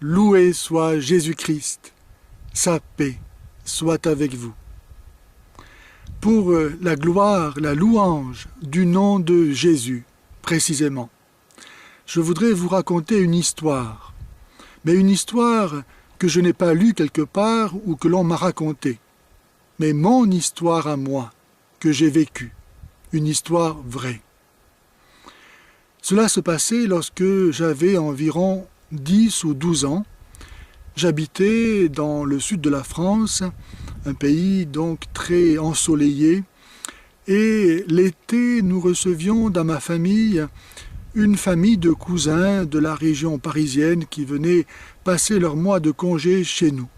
Loué soit Jésus-Christ, sa paix soit avec vous. Pour la gloire, la louange du nom de Jésus, précisément, je voudrais vous raconter une histoire, mais une histoire que je n'ai pas lue quelque part ou que l'on m'a racontée, mais mon histoire à moi, que j'ai vécue, une histoire vraie. Cela se passait lorsque j'avais environ 10 ou 12 ans. J'habitais dans le sud de la France, un pays donc très ensoleillé, et l'été nous recevions dans ma famille une famille de cousins de la région parisienne qui venaient passer leur mois de congé chez nous.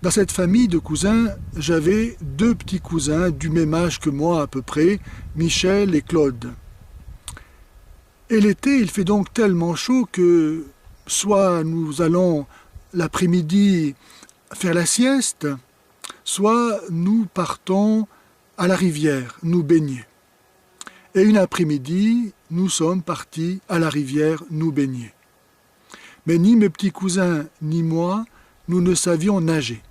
Dans cette famille de cousins, j'avais 2 petits cousins du même âge que moi à peu près, Michel et Claude. Et l'été, il fait donc tellement chaud que soit nous allons l'après-midi faire la sieste, soit nous partons à la rivière nous baigner. Et une après-midi, nous sommes partis à la rivière nous baigner. Mais ni mes petits cousins ni moi, nous ne savions nager.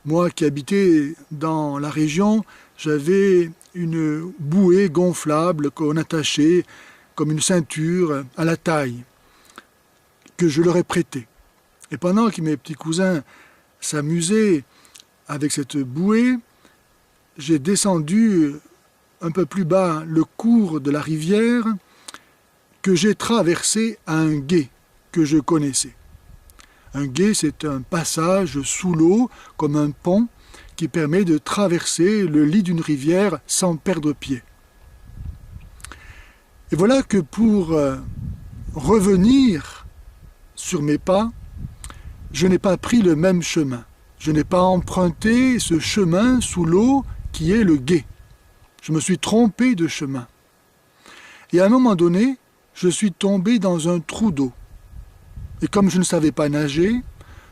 Moi qui habitais dans la région, j'avais une bouée gonflable qu'on attachait comme une ceinture à la taille, que je leur ai prêtée. Et pendant que mes petits cousins s'amusaient avec cette bouée, j'ai descendu un peu plus bas le cours de la rivière que j'ai traversé à un gué que je connaissais. Un gué, c'est un passage sous l'eau, comme un pont, qui permet de traverser le lit d'une rivière sans perdre pied. Et voilà que pour revenir sur mes pas, je n'ai pas pris le même chemin. Je n'ai pas emprunté ce chemin sous l'eau qui est le gué. Je me suis trompé de chemin. Et à un moment donné, je suis tombé dans un trou d'eau. Et comme je ne savais pas nager,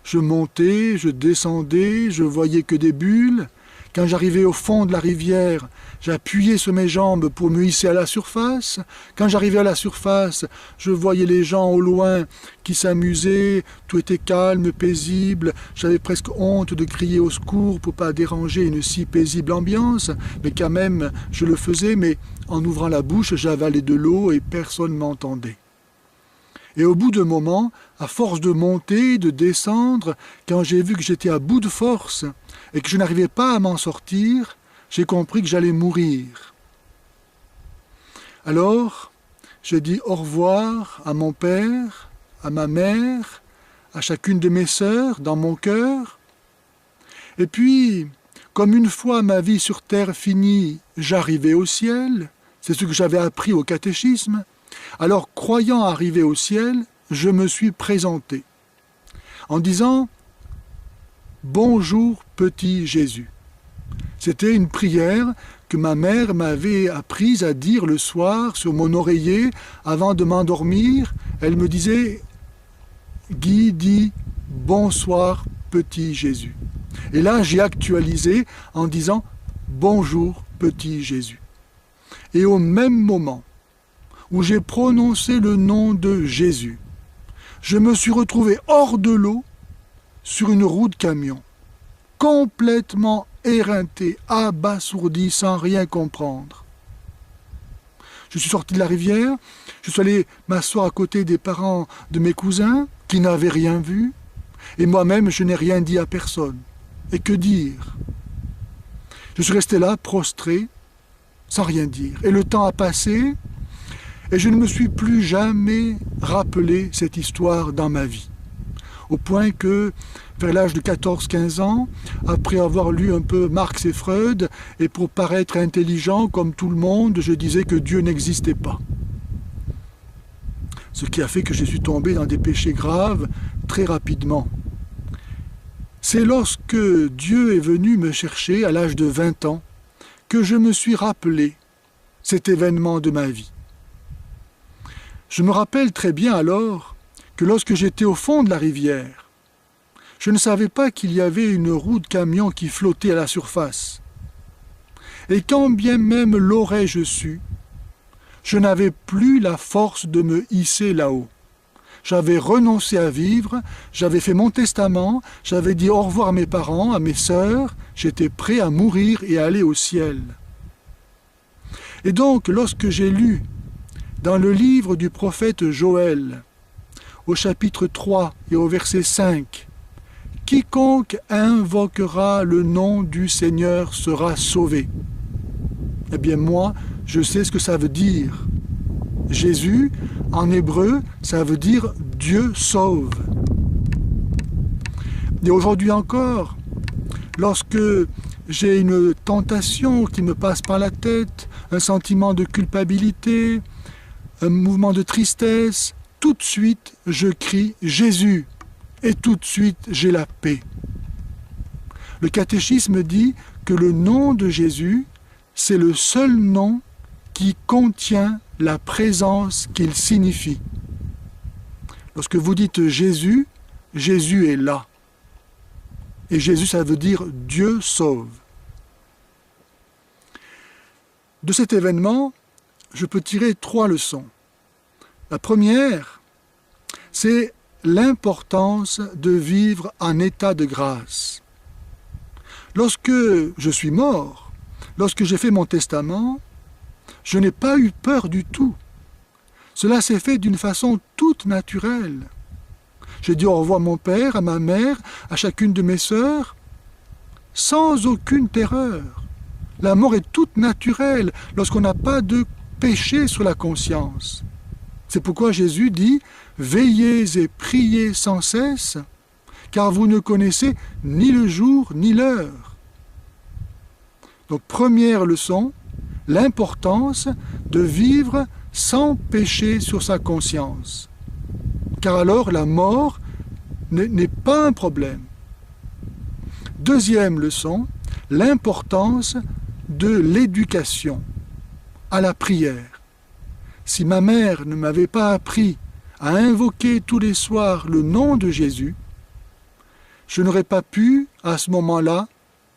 je montais, je descendais, je voyais que des bulles. Quand j'arrivais au fond de la rivière, j'appuyais sur mes jambes pour me hisser à la surface. Quand j'arrivais à la surface, je voyais les gens au loin qui s'amusaient, tout était calme, paisible. J'avais presque honte de crier au secours pour ne pas déranger une si paisible ambiance, mais quand même, je le faisais, mais en ouvrant la bouche, j'avalais de l'eau et personne ne m'entendait. Et au bout d'un moment, à force de monter, de descendre, quand j'ai vu que j'étais à bout de force et que je n'arrivais pas à m'en sortir, j'ai compris que j'allais mourir. Alors, j'ai dit au revoir à mon père, à ma mère, à chacune de mes sœurs, dans mon cœur. Et puis, comme une fois ma vie sur terre finie, j'arrivais au ciel, c'est ce que j'avais appris au catéchisme, alors, croyant arriver au ciel, je me suis présenté en disant « Bonjour, petit Jésus ». C'était une prière que ma mère m'avait apprise à dire le soir sur mon oreiller avant de m'endormir. Elle me disait « Guy dit « Bonsoir, petit Jésus ». Et là, j'ai actualisé en disant « Bonjour, petit Jésus ». Et au même moment, où j'ai prononcé le nom de Jésus, je me suis retrouvé hors de l'eau sur une roue de camion, complètement éreinté, abasourdi, sans rien comprendre. Je suis sorti de la rivière, je suis allé m'asseoir à côté des parents de mes cousins qui n'avaient rien vu, et moi-même je n'ai rien dit à personne. Et que dire? Je suis resté là, prostré, sans rien dire. Et le temps a passé, et je ne me suis plus jamais rappelé cette histoire dans ma vie. Au point que, vers l'âge de 14-15 ans, après avoir lu un peu Marx et Freud, et pour paraître intelligent comme tout le monde, je disais que Dieu n'existait pas. Ce qui a fait que je suis tombé dans des péchés graves très rapidement. C'est lorsque Dieu est venu me chercher à l'âge de 20 ans que je me suis rappelé cet événement de ma vie. Je me rappelle très bien alors que lorsque j'étais au fond de la rivière, je ne savais pas qu'il y avait une roue de camion qui flottait à la surface. Et quand bien même l'aurais-je su, je n'avais plus la force de me hisser là-haut. j'avais renoncé à vivre, j'avais fait mon testament, j'avais dit au revoir à mes parents, à mes sœurs, j'étais prêt à mourir et à aller au ciel. Et donc, lorsque j'ai lu dans le livre du prophète Joël, au chapitre 3 et au verset 5, « Quiconque invoquera le nom du Seigneur sera sauvé », eh bien moi, je sais ce que ça veut dire. Jésus, en hébreu, ça veut dire « Dieu sauve ». Et aujourd'hui encore, lorsque j'ai une tentation qui me passe par la tête, un sentiment de culpabilité, un mouvement de tristesse, tout de suite je crie « Jésus » et tout de suite j'ai la paix. Le catéchisme dit que le nom de Jésus, c'est le seul nom qui contient la présence qu'il signifie. Lorsque vous dites Jésus, Jésus est là. Et Jésus, ça veut dire Dieu sauve. De cet événement, je peux tirer 3 leçons. La première, c'est l'importance de vivre en état de grâce. Lorsque je suis mort, lorsque j'ai fait mon testament, je n'ai pas eu peur du tout. Cela s'est fait d'une façon toute naturelle. J'ai dit au revoir à mon père, à ma mère, à chacune de mes sœurs, sans aucune terreur. La mort est toute naturelle lorsqu'on n'a pas de péché sur la conscience. C'est pourquoi Jésus dit « Veillez et priez sans cesse, car vous ne connaissez ni le jour ni l'heure. » Donc première leçon, l'importance de vivre sans péché sur sa conscience. Car alors la mort n'est pas un problème. Deuxième leçon, l'importance de l'éducation à la prière. Si ma mère ne m'avait pas appris à invoquer tous les soirs le nom de Jésus, je n'aurais pas pu, à ce moment-là,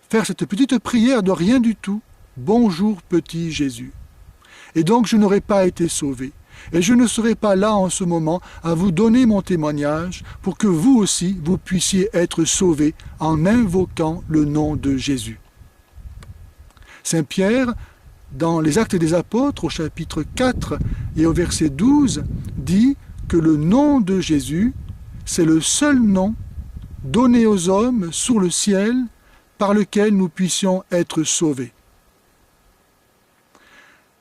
faire cette petite prière de rien du tout. Bonjour petit Jésus. Et donc je n'aurais pas été sauvé. Et je ne serai pas là en ce moment à vous donner mon témoignage pour que vous aussi, vous puissiez être sauvés en invoquant le nom de Jésus. Saint Pierre, dans les Actes des Apôtres, au chapitre 4 et au verset 12, dit que le nom de Jésus, c'est le seul nom donné aux hommes sur le ciel par lequel nous puissions être sauvés.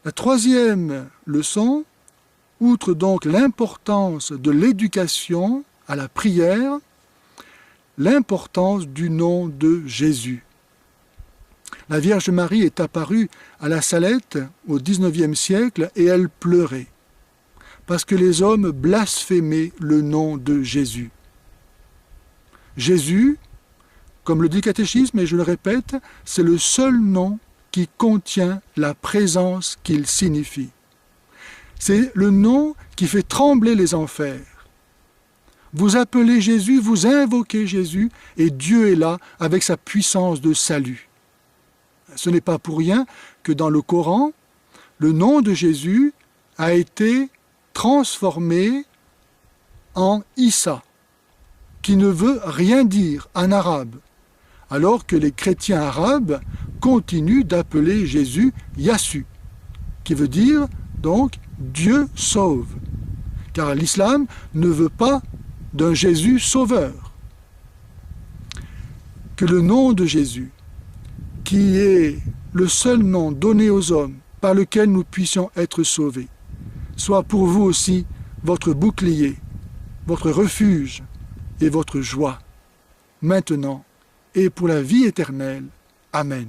La troisième leçon, outre donc l'importance de l'éducation à la prière, l'importance du nom de Jésus. La Vierge Marie est apparue à la Salette au XIXe siècle et elle pleurait, parce que les hommes blasphémaient le nom de Jésus. Jésus, comme le dit le catéchisme, et je le répète, c'est le seul nom qui contient la présence qu'il signifie. C'est le nom qui fait trembler les enfers. Vous appelez Jésus, vous invoquez Jésus, et Dieu est là avec sa puissance de salut. Ce n'est pas pour rien que dans le Coran, le nom de Jésus a été transformé en Issa, qui ne veut rien dire en arabe, alors que les chrétiens arabes continuent d'appeler Jésus Yassu, qui veut dire donc Dieu sauve, car l'islam ne veut pas d'un Jésus sauveur. Que le nom de Jésus, qui est le seul nom donné aux hommes par lequel nous puissions être sauvés, soit pour vous aussi votre bouclier, votre refuge et votre joie, maintenant et pour la vie éternelle. Amen.